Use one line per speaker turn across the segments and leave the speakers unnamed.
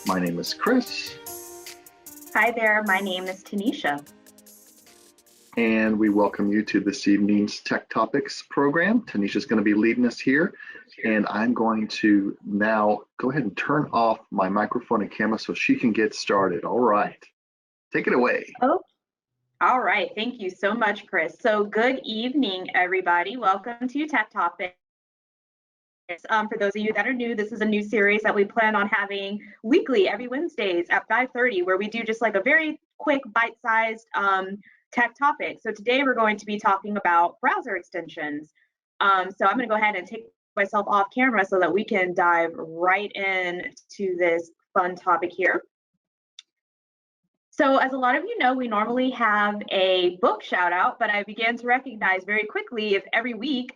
My name is Chris.
Hi there, my name is Tanisha.
And we welcome you to this evening's Tech Topics program. Tanisha's going to be leading us here. And I'm going to now go ahead and turn off my microphone and camera so she can get started. All right. Take it away.
Oh, all right. Thank you so much, Chris. So good evening, everybody. Welcome to Tech Topics. For those of you that are new, this is a new series that we plan on having weekly every Wednesdays at 5:30, where we do just like a very quick bite-sized tech topic. So today we're going to be talking about browser extensions. So I'm going to go ahead and take myself off camera so that we can dive right into this fun topic here. So as a lot of you know, we normally have a book shout out, but I began to recognize very quickly if every week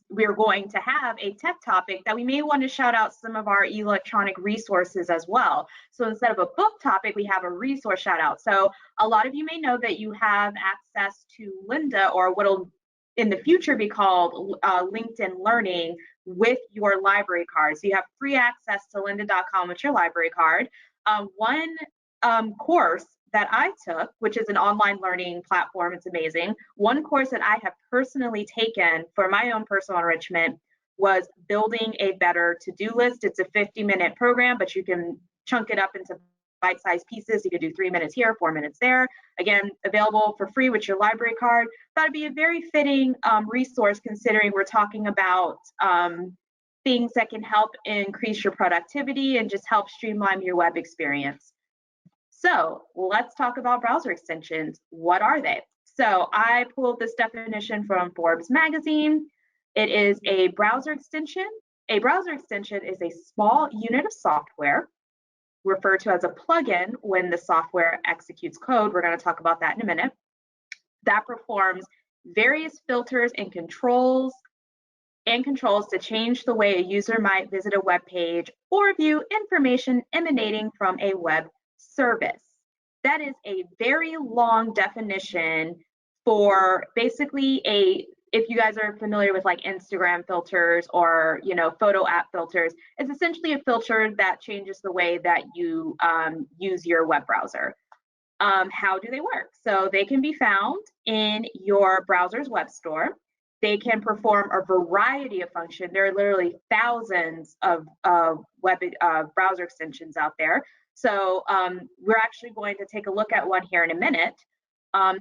we're going to have a tech topic that we may want to shout out some of our electronic resources as well. So instead of a book topic, we have a resource shout out. So a lot of you may know that you have access to Lynda, or what'll in the future be called LinkedIn Learning, with your library card. So you have free access to lynda.com with your library card. One course that I took, which is an online learning platform, it's amazing. One course that I have personally taken for my own personal enrichment was building a better to-do list. It's a 50-minute program, but you can chunk it up into bite-sized pieces. You could do 3 minutes here, 4 minutes there. Again, available for free with your library card. That'd be a very fitting resource, considering we're talking about things that can help increase your productivity and just help streamline your web experience. So let's talk about browser extensions. What are they? So I pulled this definition from Forbes magazine. It is a browser extension. A browser extension is a small unit of software, referred to as a plugin when the software executes code. We're going to talk about that in a minute. That performs various filters and controls to change the way a user might visit a web page or view information emanating from a web service. That is a very long definition for basically if you guys are familiar with like Instagram filters or photo app filters, it's essentially a filter that changes the way that you use your web browser. How do they work? So they can be found in your browser's web store. They can perform a variety of functions. There are literally thousands of web browser extensions out there. So we're actually going to take a look at one here in a minute.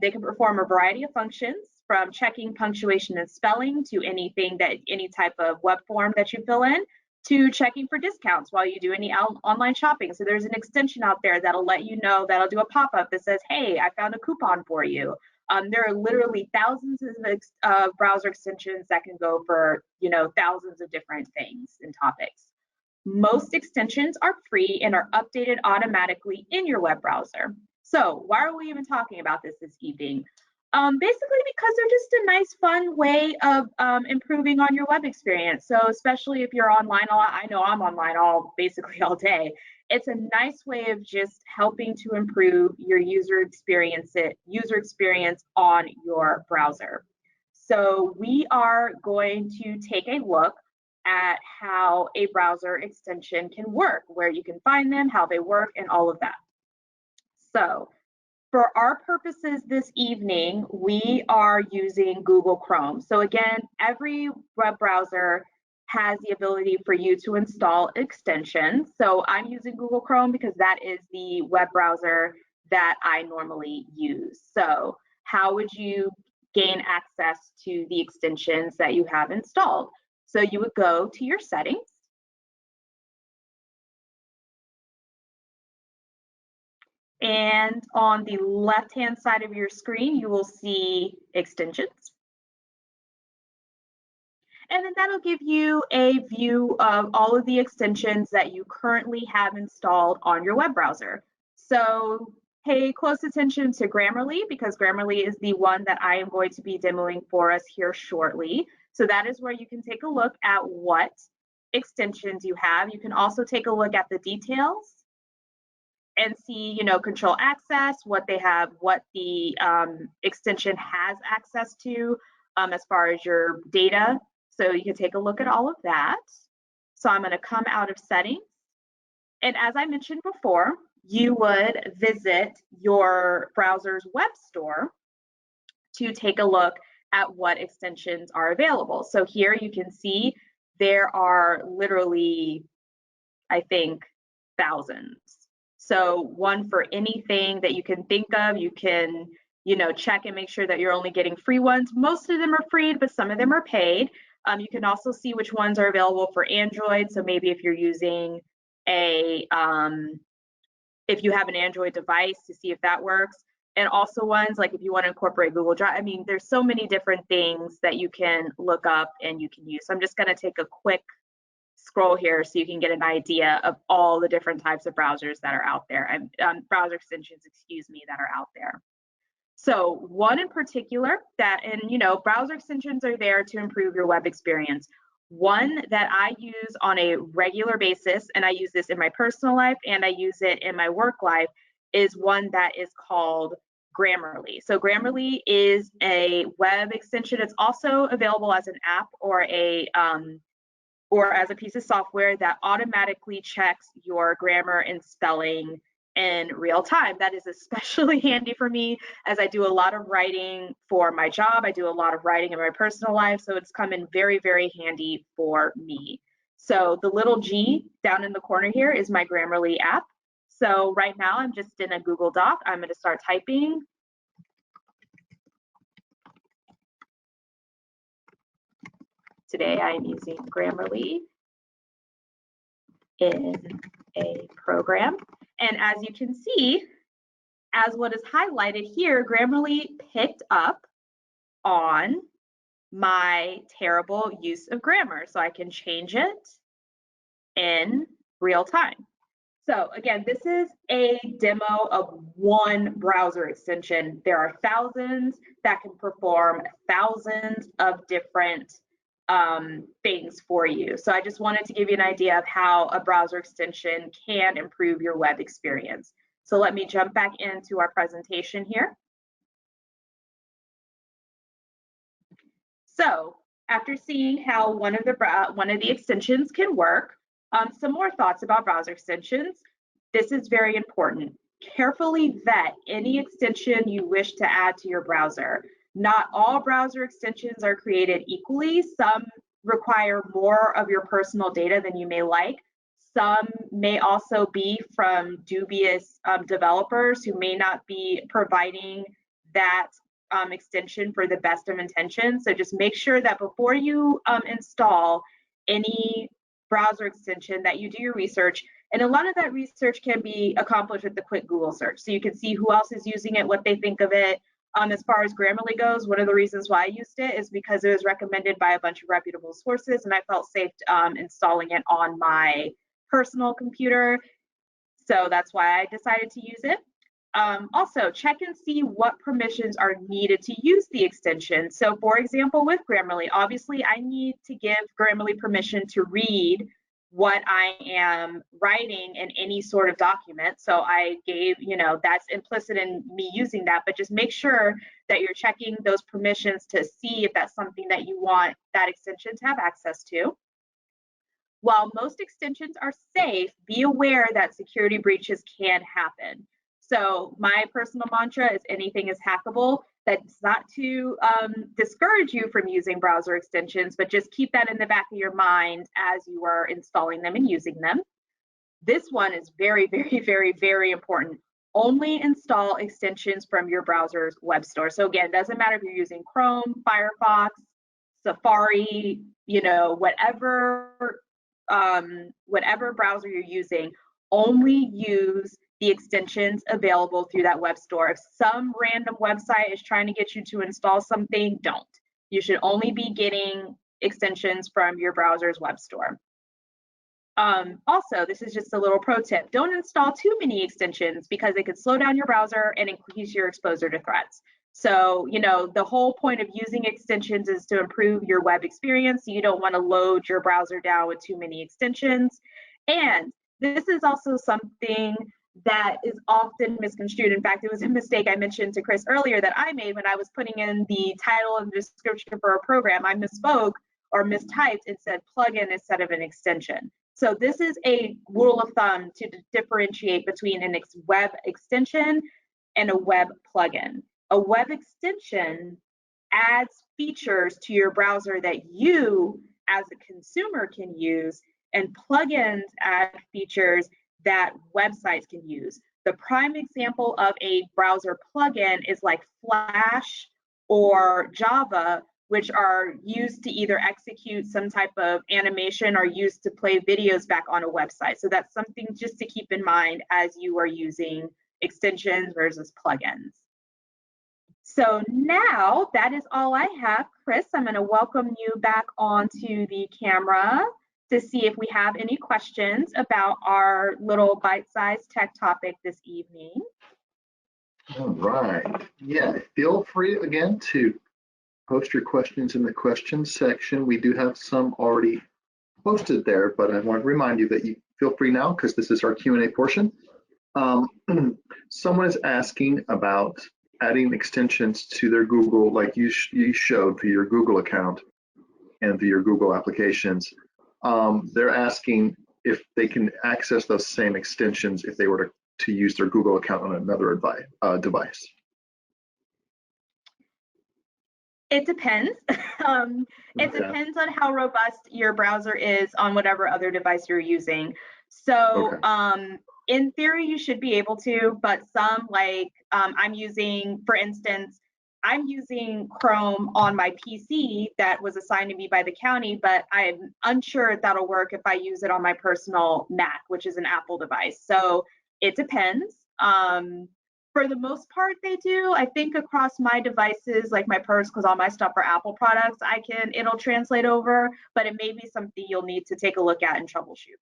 They can perform a variety of functions, from checking punctuation and spelling to any type of web form that you fill in, to checking for discounts while you do any online shopping. So there's an extension out there that'll let you know, that'll do a pop-up that says, hey, I found a coupon for you. There are literally thousands of browser extensions that can go for thousands of different things and topics. Most extensions are free and are updated automatically in your web browser. So why are we even talking about this evening? Basically because they're just a nice, fun way of improving on your web experience. So especially if you're online a lot, I know I'm online basically all day. It's a nice way of just helping to improve your user experience on your browser. So we are going to take a look at how a browser extension can work, where you can find them, how they work, and all of that. So for our purposes this evening, we are using Google Chrome. So again, every web browser has the ability for you to install extensions. So I'm using Google Chrome because that is the web browser that I normally use. So how would you gain access to the extensions that you have installed? So you would go to your settings. And on the left-hand side of your screen, you will see extensions. And then that'll give you a view of all of the extensions that you currently have installed on your web browser. So pay close attention to Grammarly, because Grammarly is the one that I am going to be demoing for us here shortly. So that is where you can take a look at what extensions you have. You can also take a look at the details and see, control access, what they have, what the extension has access to as far as your data. So you can take a look at all of that. So I'm going to come out of settings And as I mentioned before, you would visit your browser's web store to take a look at what extensions are available. So here you can see there are literally, I think, thousands. So one for anything that you can think of, you can, check and make sure that you're only getting free ones. Most of them are free, but some of them are paid. You can also see which ones are available for Android. So maybe if you're using if you have an Android device, to see if that works. And also ones like if you want to incorporate Google Drive. I mean, there's so many different things that you can look up and you can use. So I'm just going to take a quick scroll here so you can get an idea of all the different types of browsers that are out there, and browser extensions, excuse me, that are out there. So one in particular that, and browser extensions are there to improve your web experience. One that I use on a regular basis, and I use this in my personal life and I use it in my work life, is one that is called Grammarly. So Grammarly is a web extension. It's also available as an app or as a piece of software that automatically checks your grammar and spelling in real time. That is especially handy for me as I do a lot of writing for my job. I do a lot of writing in my personal life, so it's come in very, very handy for me. So the little G down in the corner here is my Grammarly app. So right now I'm just in a Google Doc. I'm going to start typing. Today I am using Grammarly in a program. And as you can see, as what is highlighted here, Grammarly picked up on my terrible use of grammar. So I can change it in real time. So again, this is a demo of one browser extension. There are thousands that can perform thousands of different things for you. So I just wanted to give you an idea of how a browser extension can improve your web experience. So let me jump back into our presentation here. So after seeing how one of the extensions can work, some more thoughts about browser extensions. This is very important. Carefully vet any extension you wish to add to your browser. Not all browser extensions are created equally. Some require more of your personal data than you may like. Some may also be from dubious developers who may not be providing that extension for the best of intentions. So just make sure that before you install any browser extension that you do your research. And a lot of that research can be accomplished with a quick Google search. So you can see who else is using it, what they think of it. As far as Grammarly goes, one of the reasons why I used it is because it was recommended by a bunch of reputable sources and I felt safe installing it on my personal computer. So that's why I decided to use it. Also, check and see what permissions are needed to use the extension. So for example, with Grammarly, obviously I need to give Grammarly permission to read what I am writing in any sort of document. So I gave, that's implicit in me using that, but just make sure that you're checking those permissions to see if that's something that you want that extension to have access to. While most extensions are safe, be aware that security breaches can happen. So my personal mantra is anything is hackable. That's not to discourage you from using browser extensions, but just keep that in the back of your mind as you are installing them and using them. This one is very, very, very, very important. Only install extensions from your browser's web store. So again, it doesn't matter if you're using Chrome, Firefox, Safari, whatever browser you're using, only use the extensions available through that web store. If some random website is trying to get you to install something, don't. You should only be getting extensions from your browser's web store. Also, this is just a little pro tip. Don't install too many extensions because they could slow down your browser and increase your exposure to threats. So, the whole point of using extensions is to improve your web experience. You don't want to load your browser down with too many extensions. And this is also something that is often misconstrued. In fact, it was a mistake I mentioned to Chris earlier that I made when I was putting in the title and description for a program. I misspoke or mistyped and said plugin instead of an extension. So this is a rule of thumb to differentiate between a web extension and a web plugin. A web extension adds features to your browser that you as a consumer can use, and plugins add features that websites can use. The prime example of a browser plugin is like Flash or Java, which are used to either execute some type of animation or used to play videos back on a website. So that's something just to keep in mind as you are using extensions versus plugins. So now that is all I have. Chris, I'm going to welcome you back onto the camera to see if we have any questions about our little bite-sized tech topic this evening.
All right. Yeah, feel free again to post your questions in the questions section. We do have some already posted there, but I want to remind you that you feel free now because this is our Q&A portion. Someone is asking about adding extensions to their Google, like you showed for your Google account and for your Google applications. They're asking if they can access those same extensions if they were to use their Google account on another device.
It depends. It depends on how robust your browser is on whatever other device you're using. So in theory, you should be able to, but some like I'm using, for instance, I'm using Chrome on my PC that was assigned to me by the county, but I'm unsure if that'll work if I use it on my personal Mac, which is an Apple device. So it depends. For the most part, they do. I think across my devices, like my purse, because all my stuff are Apple products, it'll translate over, but it may be something you'll need to take a look at and troubleshoot.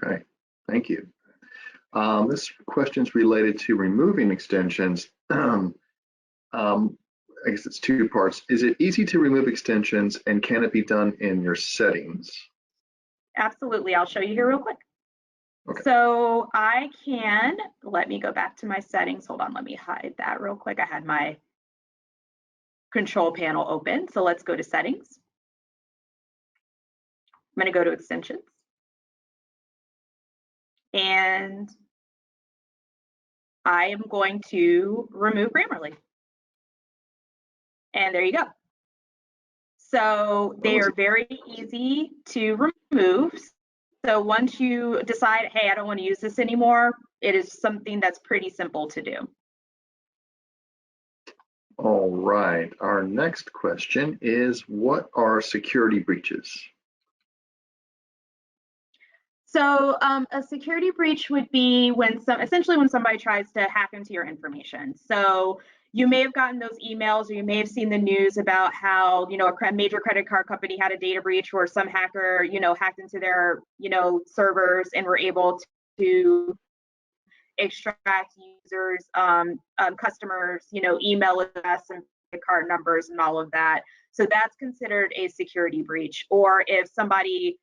Okay, thank you. This question is related to removing extensions. I guess it's two parts. Is it easy to remove extensions, and can it be done in your settings?
Absolutely. I'll show you here real quick.
Okay.
So I can, let me go back to my settings. Hold on, let me hide that real quick. I had my control panel open. So let's go to settings. I'm going to go to extensions. And I am going to remove Grammarly. And there you go. So they are very easy to remove. So once you decide, hey, I don't want to use this anymore, it is something that's pretty simple to do.
All right. Our next question is, what are security breaches?
So a security breach would be essentially when somebody tries to hack into your information. So you may have gotten those emails, or you may have seen the news about how, a major credit card company had a data breach where some hacker, hacked into their, servers and were able to extract users, customers, email address and card numbers and all of that. So that's considered a security breach. Or if somebody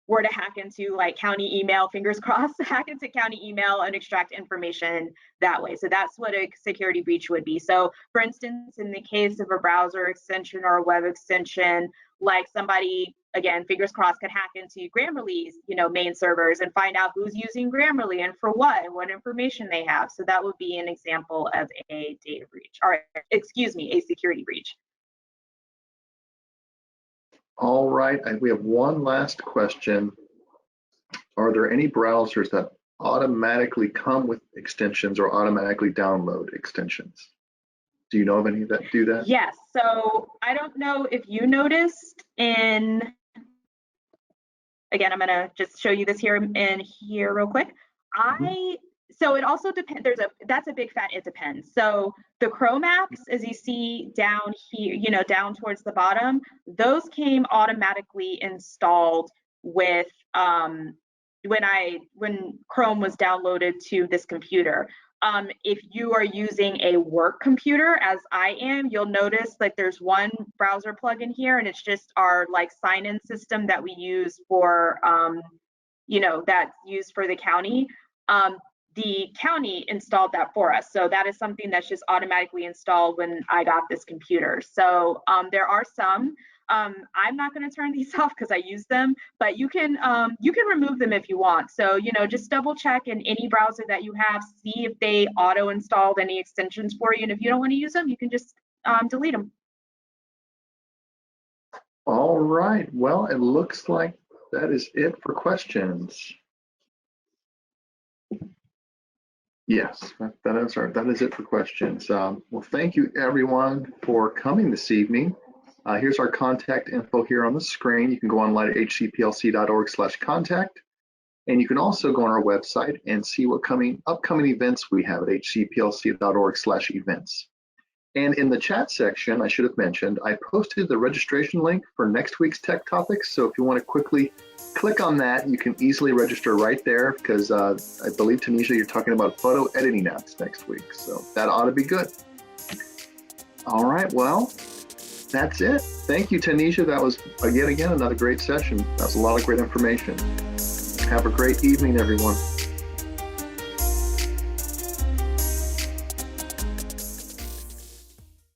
were to hack into like county email, fingers crossed, hack into county email and extract information that way. So that's what a security breach would be. So for instance, in the case of a browser extension or a web extension, like somebody, again, fingers crossed, could hack into Grammarly's, main servers and find out who's using Grammarly and for what and what information they have. So that would be an example of a data breach, or excuse me, a security breach.
All right, we have one last question. Are there any browsers that automatically come with extensions or automatically download extensions? Do you know of any that do that?
Yes, so I don't know if you noticed again, I'm gonna just show you this here real quick. So it also depends, that's a big fat it depends. So the Chrome apps, as you see down here, down towards the bottom, those came automatically installed with when Chrome was downloaded to this computer. If you are using a work computer, as I am, you'll notice like there's one browser plugin here, and it's just our like sign-in system that we use for, that's used for the county. The county installed that for us. So that is something that's just automatically installed when I got this computer. So there are some. I'm not going to turn these off because I use them, but you can remove them if you want. So, you know, just double check in any browser that you have, see if they auto installed any extensions for you. And if you don't want to use them, you can just delete them.
All right. Well, it looks like that is it for questions. Yes, that is it for questions. Well, thank you everyone for coming this evening. Here's our contact info here on the screen. You can go online at hcplc.org/contact. And you can also go on our website and see what upcoming events we have at hcplc.org/events. And in the chat section, I should have mentioned, I posted the registration link for next week's tech topics. So if you want to quickly click on that, you can easily register right there because I believe, Tanisha, you're talking about photo editing apps next week. So that ought to be good. All right, well, that's it. Thank you, Tanisha. That was, again, another great session. That was a lot of great information. Have a great evening, everyone.